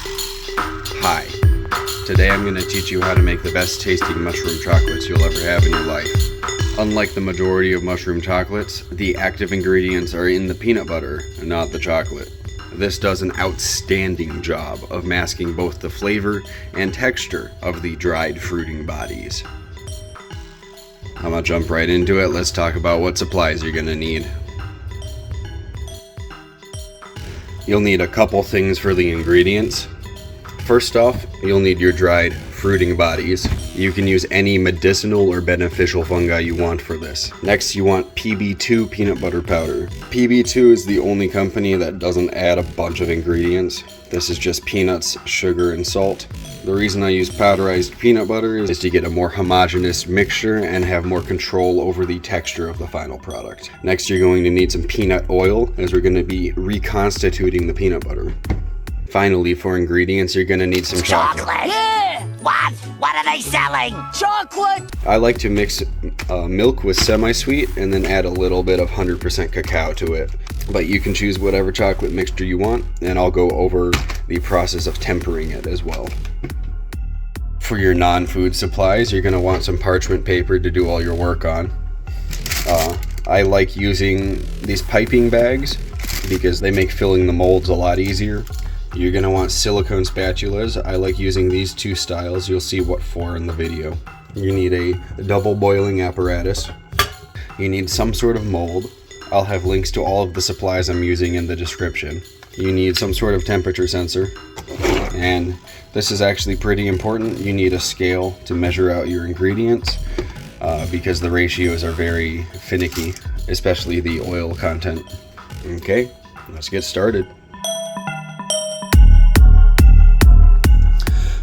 Hi, today I'm going to teach you how to make the best tasting mushroom chocolates you'll ever have in your life. Unlike the majority of mushroom chocolates, the active ingredients are in the peanut butter and not the chocolate. This does an outstanding job of masking both the flavor and texture of the dried fruiting bodies. I'm going to jump right into it. Let's talk about what supplies you're going to need. You'll need a couple things for the ingredients. First off, you'll need your dried fruiting bodies. You can use any medicinal or beneficial fungi you want for this. Next, you want PB2 peanut butter powder. PB2 is the only company that doesn't add a bunch of ingredients. This is just peanuts, sugar, and salt. The reason I use powderized peanut butter is to get a more homogeneous mixture and have more control over the texture of the final product. Next, you're going to need some peanut oil, as we're going to be reconstituting the peanut butter. Finally, for ingredients, you're going to need some chocolate. Yeah! What are they selling? Chocolate! I like to mix milk with semi-sweet and then add a little bit of 100% cacao to it. But you can choose whatever chocolate mixture you want, and I'll go over the process of tempering it as well. For your non-food supplies, you're going to want some parchment paper to do all your work on. I like using these piping bags because they make filling the molds a lot easier. You're going to want silicone spatulas. I like using these two styles. You'll see what for in the video. You need a double boiling apparatus. You need some sort of mold. I'll have links to all of the supplies I'm using in the description. You need some sort of temperature sensor. And this is actually pretty important. You need a scale to measure out your ingredients because the ratios are very finicky, especially the oil content. Okay, let's get started.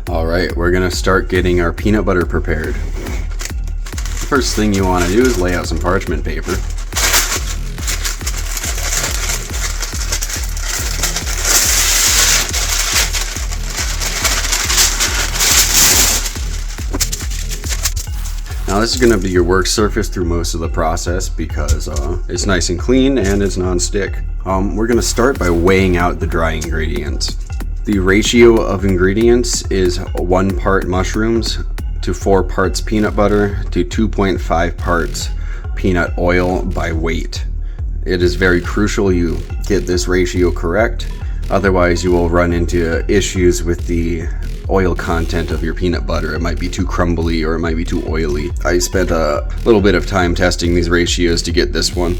Alright, we're going to start getting our peanut butter prepared. First thing you want to do is lay out some parchment paper. Now this is going to be your work surface through most of the process because it's nice and clean and it's non-stick. We're going to start by weighing out the dry ingredients. The ratio of ingredients is 1 part mushrooms to 4 parts peanut butter to 2.5 parts peanut oil by weight. It is very crucial you get this ratio correct, otherwise you will run into issues with the oil content of your peanut butter. It might be too crumbly or it might be too oily. I spent a little bit of time testing these ratios to get this one.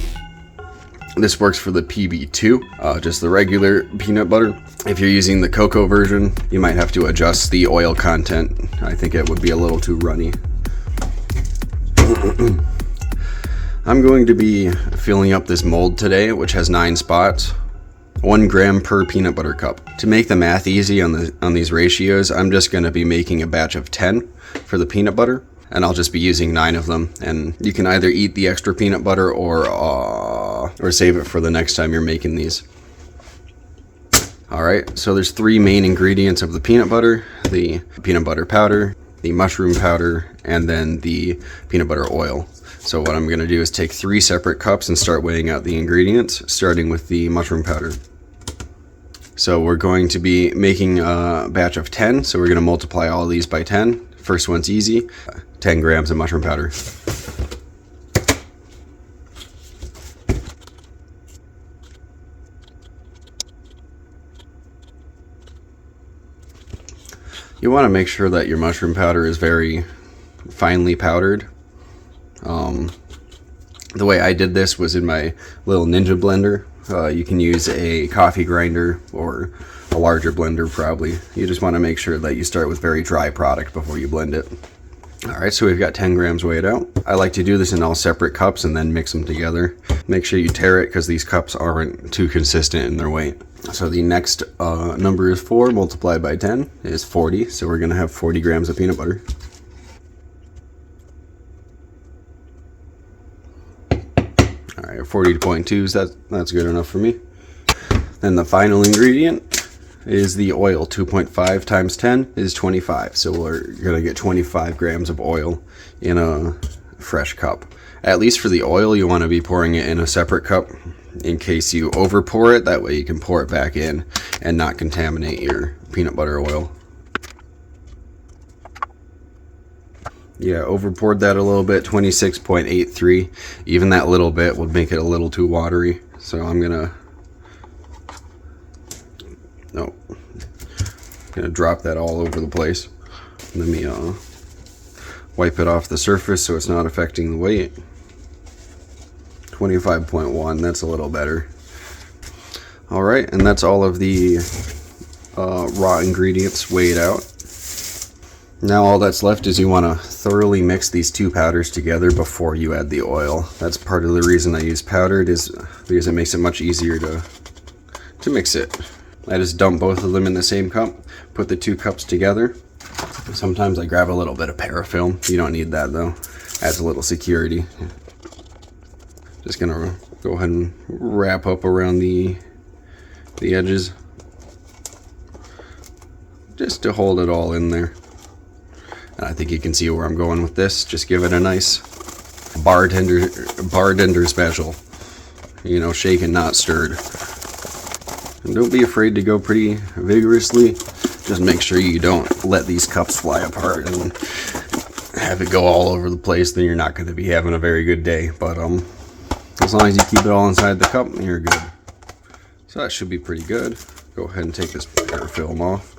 This works for the PB2, just the regular peanut butter. If you're using the cocoa version, you might have to adjust the oil content. I think it would be a little too runny. I'm going to be filling up this mold today, which has 9 spots. 1 gram per peanut butter cup. To make the math easy on these ratios, I'm just going to be making a batch of 10 for the peanut butter, and I'll just be using 9 of them. And you can either eat the extra peanut butter or save it for the next time you're making these. Alright, so there's 3 main ingredients of the peanut butter: the peanut butter powder, the mushroom powder, and then the peanut butter oil. So what I'm going to do is take 3 separate cups and start weighing out the ingredients, starting with the mushroom powder. So we're going to be making a batch of 10, so we're going to multiply all of these by 10. First one's easy, 10 grams of mushroom powder. You want to make sure that your mushroom powder is very finely powdered. The way I did this was in my little Ninja blender. You can use a coffee grinder or a larger blender probably. You just want to make sure that you start with very dry product before you blend it. Alright, so we've got 10 grams weighed out. I like to do this in all separate cups and then mix them together. Make sure you tare it because these cups aren't too consistent in their weight. So the next number is 4 multiplied by 10 is 40. So we're going to have 40 grams of peanut butter. Alright, 40.2, that's good enough for me. Then the final ingredient is the oil. 2.5 times 10 is 25. So we're going to get 25 grams of oil in a fresh cup. At least for the oil, you want to be pouring it in a separate cup in case you over pour it. That way you can pour it back in and not contaminate your peanut butter oil. Yeah, over poured that a little bit, 26.83. Even that little bit would make it a little too watery. So I'm gonna drop that all over the place. Let me wipe it off the surface so it's not affecting the weight. 25.1, that's a little better. All right, and that's all of the raw ingredients weighed out. Now all that's left is you want to thoroughly mix these two powders together before you add the oil. That's part of the reason I use powdered, is because it makes it much easier to mix it. I just dump both of them in the same cup, put the two cups together. Sometimes I grab a little bit of parafilm. You don't need that though. Adds a little security. Just gonna go ahead and wrap up around the edges, just to hold it all in there. And I think you can see where I'm going with this. Just give it a nice bartender special. You know, shaken, not stirred. And don't be afraid to go pretty vigorously. Just make sure you don't let these cups fly apart and have it go all over the place. Then you're not going to be having a very good day. But as long as you keep it all inside the cup, you're good. So that should be pretty good. Go ahead and take this parafilm off.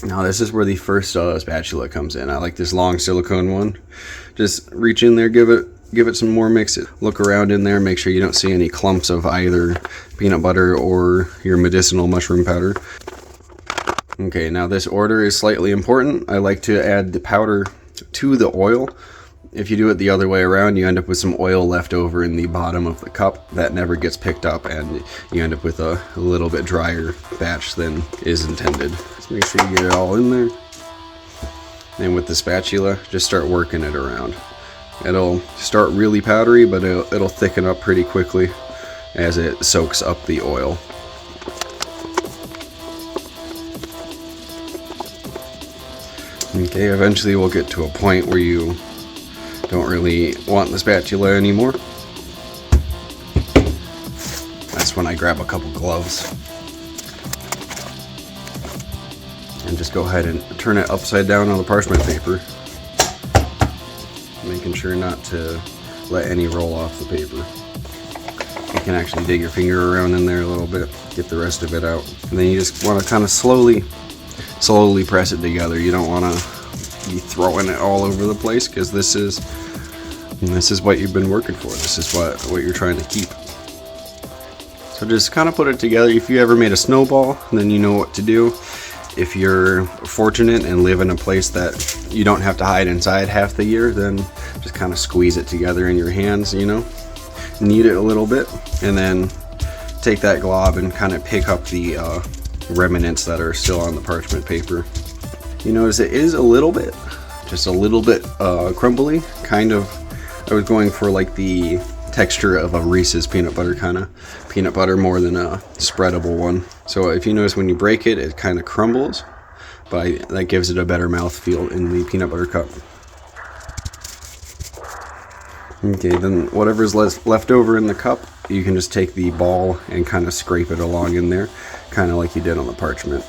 Now this is where the first spatula comes in. I like this long silicone one. Just reach in there, give it some more mix. Look around in there, make sure you don't see any clumps of either peanut butter or your medicinal mushroom powder. Okay, now this order is slightly important. I like to add the powder to the oil. If you do it the other way around, you end up with some oil left over in the bottom of the cup that never gets picked up, and you end up with a little bit drier batch than is intended. Just make sure you get it all in there. And with the spatula, just start working it around. It'll start really powdery, but it'll thicken up pretty quickly as it soaks up the oil. Okay, eventually we'll get to a point where you don't really want the spatula anymore. That's when I grab a couple gloves and just go ahead and turn it upside down on the parchment paper, making sure not to let any roll off the paper. You can actually dig your finger around in there a little bit, get the rest of it out, and then you just want to kind of slowly press it together. You don't want to be throwing it all over the place, because this is what you've been working for. This is what you're trying to keep. So just kind of put it together. If you ever made a snowball, then you know what to do. If you're fortunate and live in a place that you don't have to hide inside half the year, then just kind of squeeze it together in your hands, you know, knead it a little bit, and then take that glob and kind of pick up the remnants that are still on the parchment paper. You notice it is just a little bit crumbly, kind of. I was going for like the texture of a Reese's peanut butter kind of peanut butter more than a spreadable one. So if you notice when you break it, it kind of crumbles, but that gives it a better mouthfeel in the peanut butter cup. Okay, then whatever's left over in the cup, you can just take the ball and kind of scrape it along in there, kind of like you did on the parchment.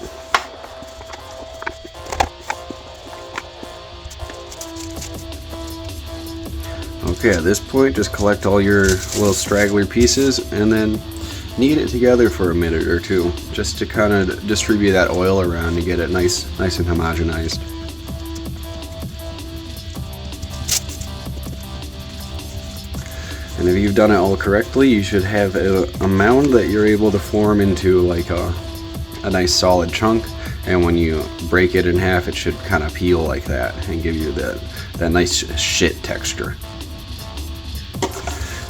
Okay, at this point, just collect all your little straggler pieces and then knead it together for a minute or two, just to kind of distribute that oil around and get it nice and homogenized. And if you've done it all correctly, you should have a mound that you're able to form into like a nice solid chunk, and when you break it in half, it should kind of peel like that and give you that nice shit texture.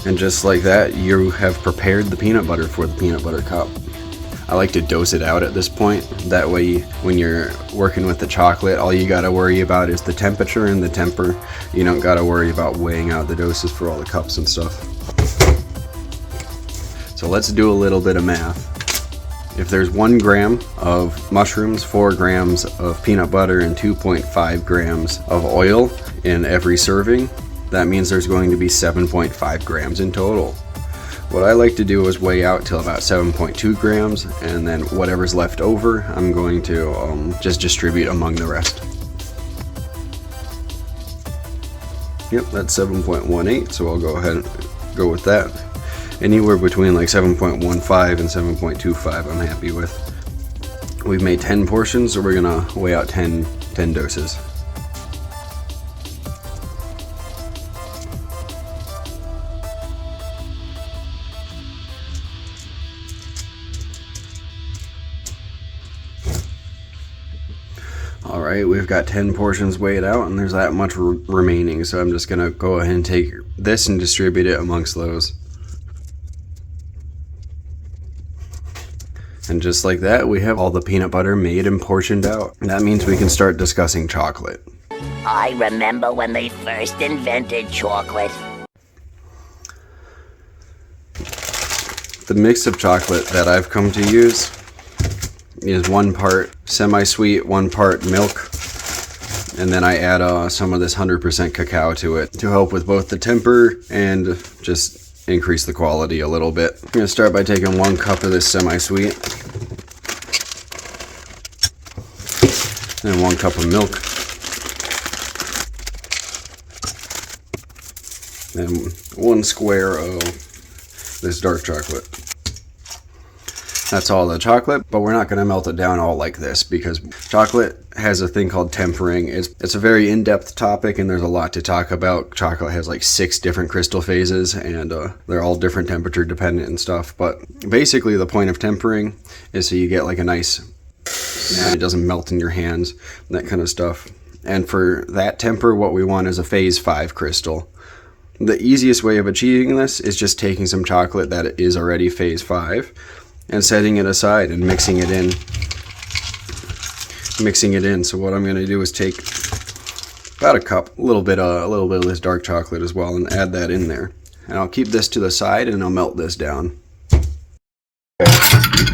And just like that, you have prepared the peanut butter for the peanut butter cup. I like to dose it out at this point. That way, when you're working with the chocolate, all you gotta worry about is the temperature and the temper. You don't gotta worry about weighing out the doses for all the cups and stuff. So let's do a little bit of math. If there's 1 gram of mushrooms, 4 grams of peanut butter, and 2.5 grams of oil in every serving, that means there's going to be 7.5 grams in total. What I like to do is weigh out till about 7.2 grams, and then whatever's left over, I'm going to just distribute among the rest. Yep, that's 7.18, so I'll go ahead and go with that. Anywhere between like 7.15 and 7.25 I'm happy with. We've made 10 portions, so we're gonna weigh out 10 doses. Alright, we've got 10 portions weighed out, and there's that much remaining, so I'm just gonna go ahead and take this and distribute it amongst those. And just like that, we have all the peanut butter made and portioned out. That means we can start discussing chocolate. I remember when they first invented chocolate. The mix of chocolate that I've come to use is 1 part semi-sweet, 1 part milk, and then I add some of this 100% cacao to it to help with both the temper and just increase the quality a little bit. I'm going to start by taking 1 cup of this semi-sweet, and 1 cup of milk, and 1 square of this dark chocolate. That's all the chocolate, but we're not going to melt it down all like this, because chocolate has a thing called tempering. It's a very in-depth topic, and there's a lot to talk about. Chocolate has like 6 different crystal phases, and they're all different temperature dependent and stuff. But basically the point of tempering is so you get like a nice, it doesn't melt in your hands, that kind of stuff. And for that temper, what we want is a phase 5 crystal. The easiest way of achieving this is just taking some chocolate that is already phase 5 and setting it aside and mixing it in. So what I'm going to do is take about a cup, a little bit of this dark chocolate as well, and add that in there. And I'll keep this to the side, and I'll melt this down.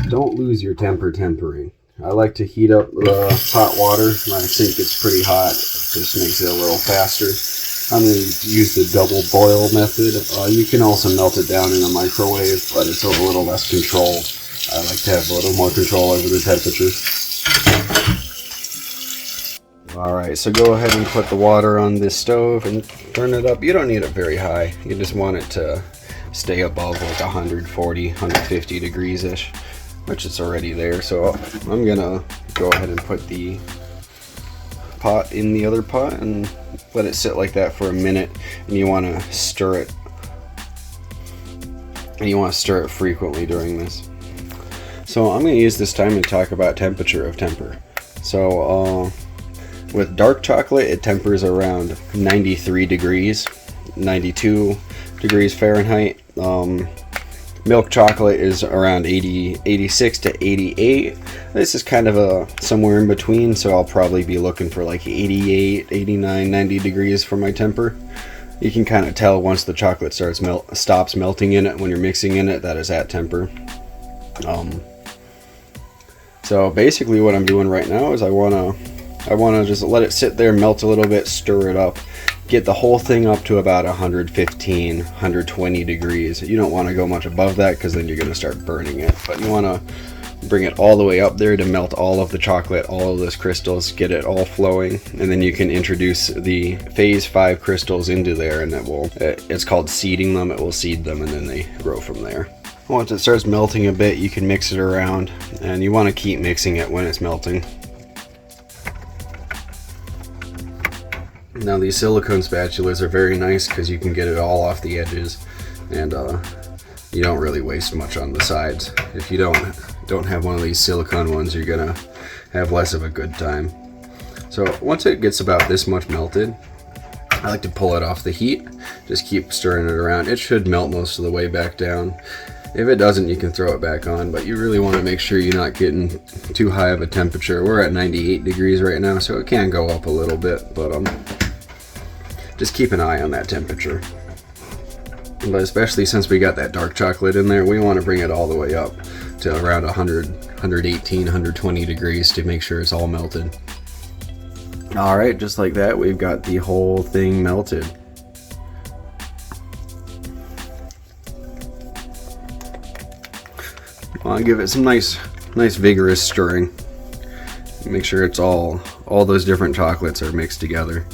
Don't lose your tempering. I like to heat up the hot water. I think it's pretty hot. It just makes it a little faster. I'm going to use the double boil method. You can also melt it down in a microwave, but it's a little less controlled. I like to have a little more control over the temperature. Alright, so go ahead and put the water on this stove and turn it up. You don't need it very high. You just want it to stay above like 140, 150 degrees-ish, which is already there. So I'm going to go ahead and put the pot in the other pot and let it sit like that for a minute, and you want to stir it. And you want to stir it frequently during this. So I'm going to use this time to talk about temperature of temper. So with dark chocolate, it tempers around 93 degrees, 92 degrees Fahrenheit. Milk chocolate is around 86 to 88. This is kind of somewhere in between, so I'll probably be looking for like 88, 89, 90 degrees for my temper. You can kind of tell once the chocolate stops melting in it when you're mixing in it that is at temper. So basically what I'm doing right now is I wanna just let it sit there, melt a little bit, stir it up, get the whole thing up to about 115, 120 degrees. You don't want to go much above that because then you're going to start burning it. But you want to bring it all the way up there to melt all of the chocolate, all of those crystals, get it all flowing, and then you can introduce the phase 5 crystals into there, and it's called seeding them. It will seed them, and then they grow from there. Once it starts melting a bit, you can mix it around, and you want to keep mixing it when it's melting. Now these silicone spatulas are very nice because you can get it all off the edges, and you don't really waste much on the sides. If you don't have one of these silicone ones, you're gonna have less of a good time. So once it gets about this much melted, I like to pull it off the heat. Just keep stirring it around. It should melt most of the way back down. If it doesn't, you can throw it back on, but you really want to make sure you're not getting too high of a temperature. We're at 98 degrees right now, so it can go up a little bit, but just keep an eye on that temperature. But especially since we got that dark chocolate in there, we want to bring it all the way up to around 100, 118, 120 degrees to make sure it's all melted. Alright, just like that, we've got the whole thing melted. I'll give it some nice vigorous stirring. Make sure it's all those different chocolates are mixed together.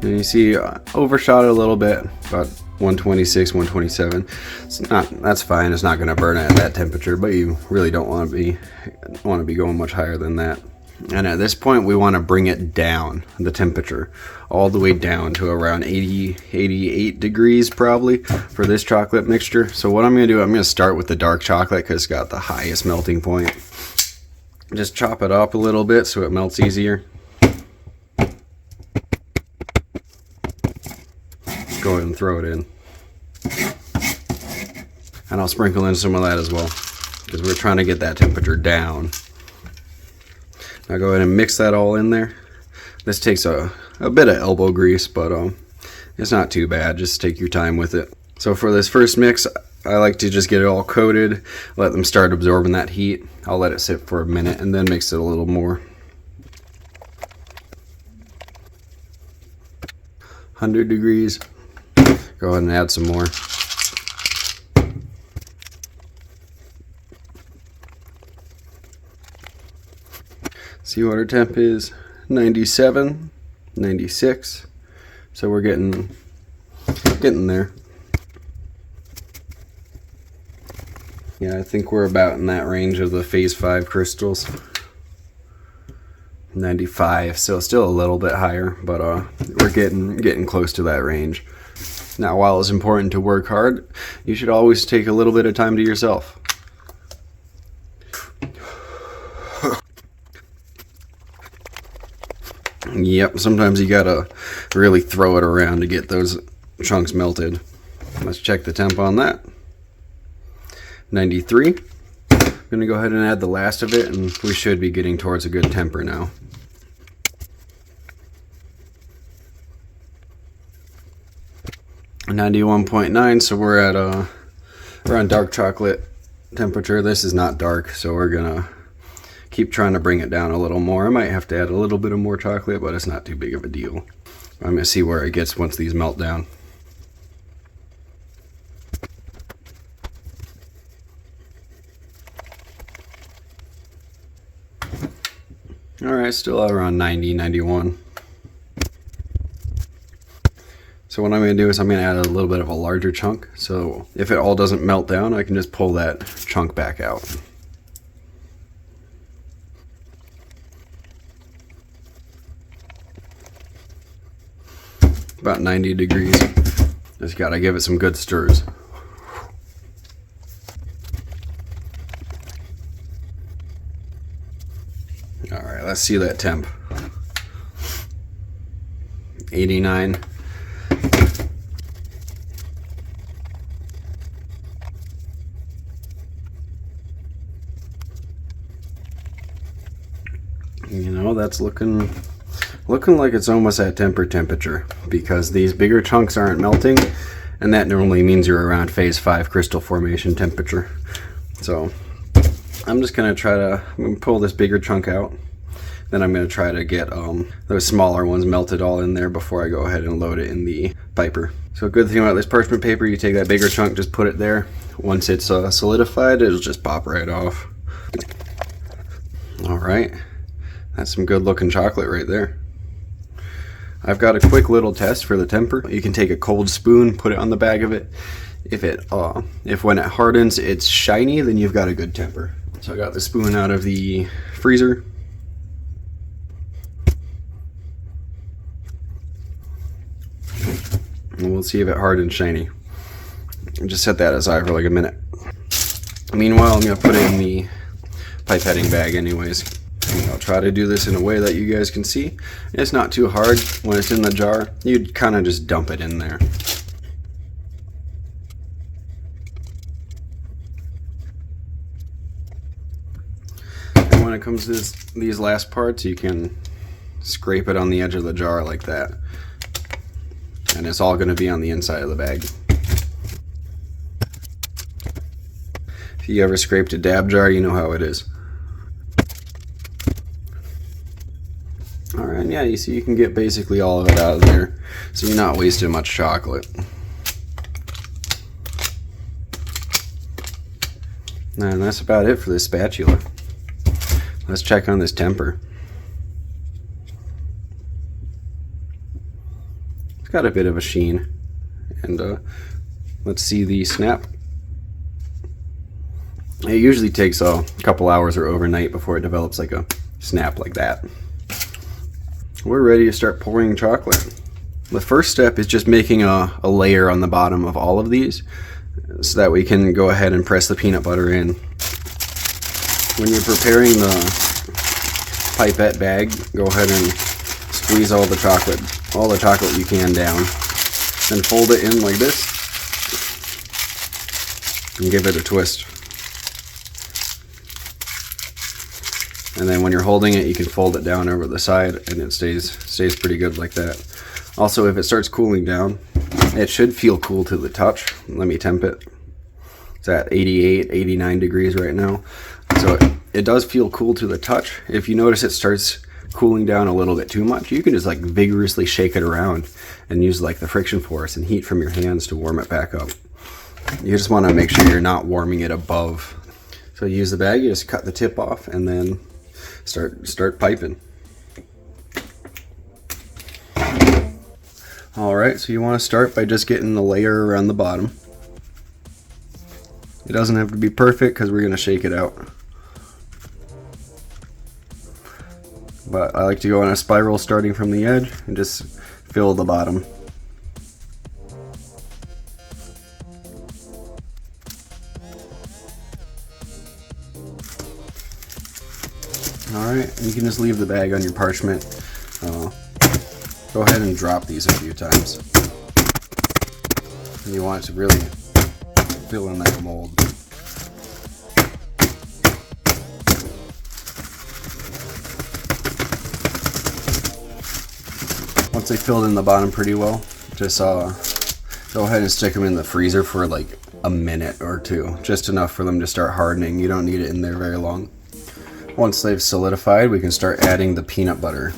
And you see, overshot it a little bit, about 126, 127. That's fine. It's not going to burn at that temperature, but you really don't want to be going much higher than that. And at this point, we want to bring it down, the temperature, all the way down to around 80, 88 degrees probably for this chocolate mixture. So what I'm going to do, I'm going to start with the dark chocolate because it's got the highest melting point. Just chop it up a little bit so it melts easier. Go ahead and throw it in. And I'll sprinkle in some of that as well because we're trying to get that temperature down. Now go ahead and mix that all in there. This takes a bit of elbow grease, but it's not too bad. Just take your time with it. So for this first mix, I like to just get it all coated, let them start absorbing that heat. I'll let it sit for a minute and then mix it a little more. 100 degrees. Go ahead and add some more. Seawater temp is 97, 96. So we're getting there. Yeah, I think we're about in that range of the phase 5 crystals. 95, so still a little bit higher, but we're getting close to that range. Now, while it's important to work hard, you should always take a little bit of time to yourself. Yep, sometimes you gotta really throw it around to get those chunks melted. Let's check the temp on that. 93. I'm gonna go ahead and add the last of it, and we should be getting towards a good temper now. .9, so we're at around dark chocolate temperature. This is not dark, so we're gonna keep trying to bring it down a little more. I might have to add a little bit of more chocolate, but it's not too big of a deal. I'm gonna see where it gets once these melt down. Alright, still around 90, 91. So what I'm going to do is I'm going to add a little bit of a larger chunk. So if it all doesn't melt down, I can just pull that chunk back out. About 90 degrees. Just got to give it some good stirs. Alright, let's see that temp. 89. You know, that's looking like it's almost at temperature because these bigger chunks aren't melting, and that normally means you're around phase 5 crystal formation temperature. So I'm just gonna pull this bigger chunk out. Then I'm gonna try to get those smaller ones melted all in there before I go ahead and load it in the piper. So a good thing about this parchment paper, you take that bigger chunk, just put it there. Once it's solidified, it'll just pop right off. All right. That's some good looking chocolate right there. I've got a quick little test for the temper. You can take a cold spoon, put it on the back of it. If when it hardens it's shiny, then you've got a good temper. So I got the spoon out of the freezer. And we'll see if it hardens shiny. Just set that aside for like a minute. Meanwhile, I'm gonna put it in the pipetting bag anyways. I'll try to do this in a way that you guys can see. It's not too hard. When it's in the jar, you'd kind of just dump it in there. And when it comes to these last parts, you can scrape it on the edge of the jar like that. And it's all going to be on the inside of the bag. If you ever scraped a dab jar, you know how it is. Alright, yeah, you see you can get basically all of it out of there, so you're not wasting much chocolate. And that's about it for this spatula. Let's check on this temper. It's got a bit of a sheen. And let's see the snap. It usually takes a couple hours or overnight before it develops like a snap like that. We're ready to start pouring chocolate. The first step is just making a layer on the bottom of all of these so that we can go ahead and press the peanut butter in. When you're preparing the pipette bag, go ahead and squeeze all the chocolate you can down. Then fold it in like this and give it a twist. And then when you're holding it, you can fold it down over the side and it stays pretty good like that. Also, if it starts cooling down, it should feel cool to the touch. Let me temp it. It's at 88, 89 degrees right now. So it does feel cool to the touch. If you notice it starts cooling down a little bit too much, you can just like vigorously shake it around and use like the friction force and heat from your hands to warm it back up. You just want to make sure you're not warming it above. So you use the bag, you just cut the tip off and then start piping. Alright, so you want to start by just getting the layer around the bottom. It doesn't have to be perfect because we're going to shake it out. But I like to go on a spiral starting from the edge and just fill the bottom. Alright, you can just leave the bag on your parchment. Go ahead and drop these a few times. And you want it to really fill in that mold. Once they filled in the bottom pretty well, just go ahead and stick them in the freezer for like a minute or two. Just enough for them to start hardening. You don't need it in there very long. Once they've solidified, we can start adding the peanut butter.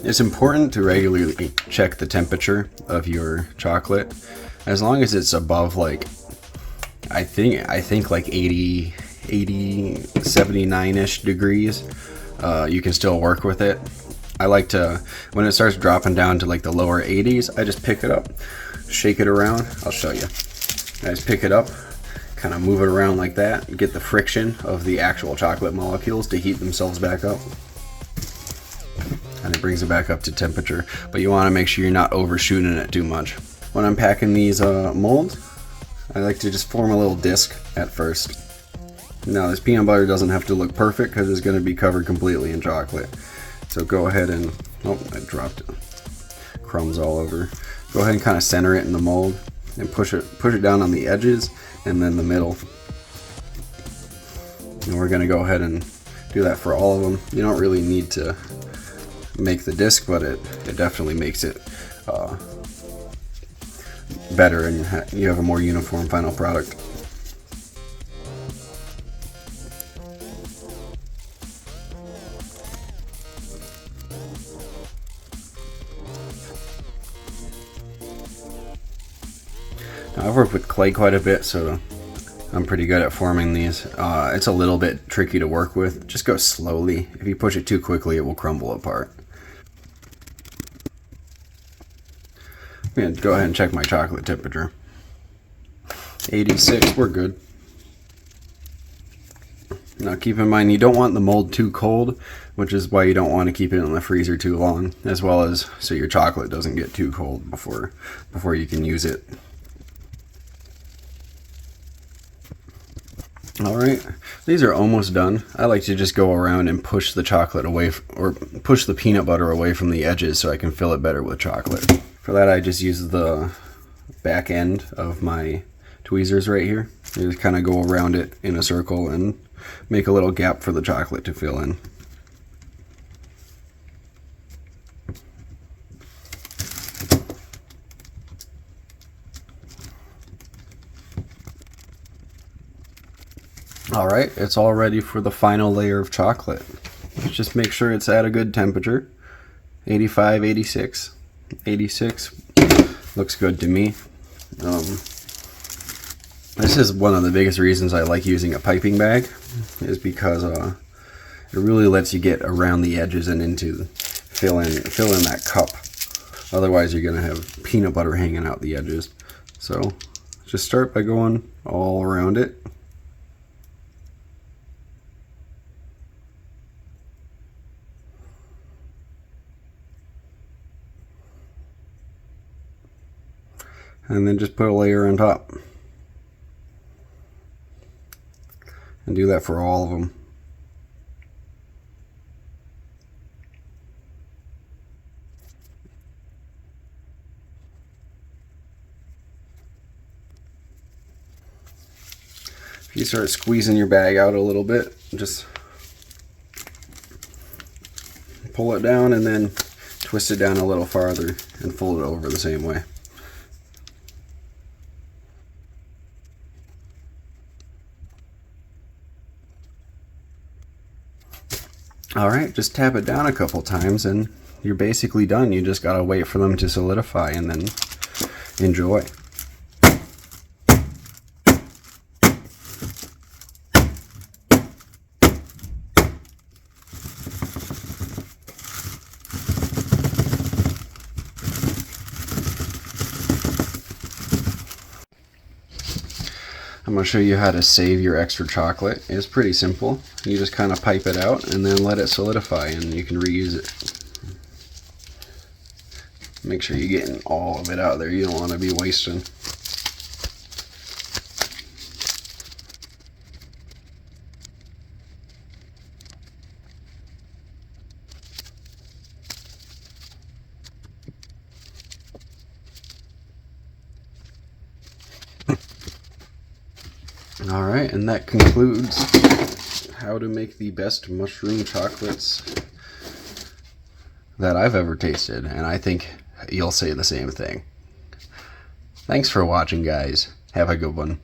It's important to regularly check the temperature of your chocolate. As long as it's above like, I think like 80, 79-ish degrees, you can still work with it. I like to, when it starts dropping down to like the lower 80s, I just pick it up, shake it around. I'll show you. I just pick it up, kind of move it around like that, get the friction of the actual chocolate molecules to heat themselves back up. And it brings it back up to temperature, but you want to make sure you're not overshooting it too much. When I'm packing these molds, I like to just form a little disc at first. Now this peanut butter doesn't have to look perfect because it's going to be covered completely in chocolate. So go ahead and, oh, I dropped it. Crumbs all over. Go ahead and kind of center it in the mold and push it down on the edges and then the middle. And we're going to go ahead and do that for all of them. You don't really need to make the disc, but it definitely makes it better, and you have a more uniform final product. Now, I've worked with clay quite a bit, so I'm pretty good at forming these. It's a little bit tricky to work with. Just go slowly. If you push it too quickly, it will crumble apart. I'm going to go ahead and check my chocolate temperature. 86, we're good. Now keep in mind, you don't want the mold too cold, which is why you don't want to keep it in the freezer too long, as well as so your chocolate doesn't get too cold before you can use it. Alright, these are almost done. I like to just go around and push the chocolate away, or push the peanut butter away from the edges so I can fill it better with chocolate. For that, I just use the back end of my tweezers right here. I just kind of go around it in a circle and make a little gap for the chocolate to fill in. Alright, it's all ready for the final layer of chocolate. Let's just make sure it's at a good temperature. 85, 86. 86 looks good to me. This is one of the biggest reasons I like using a piping bag, is because it really lets you get around the edges and into fill in that cup. Otherwise you're gonna have peanut butter hanging out the edges. So just start by going all around it. And then just put a layer on top. And do that for all of them. If you start squeezing your bag out a little bit, just pull it down and then twist it down a little farther and fold it over the same way. Alright, just tap it down a couple times and you're basically done. You just gotta wait for them to solidify and then enjoy. I'm going to show you how to save your extra chocolate. It's pretty simple. You just kind of pipe it out and then let it solidify and you can reuse it. Make sure you're getting all of it out there. You don't want to be wasting. Alright, and that concludes how to make the best mushroom chocolates that I've ever tasted, and I think you'll say the same thing. Thanks for watching, guys. Have a good one.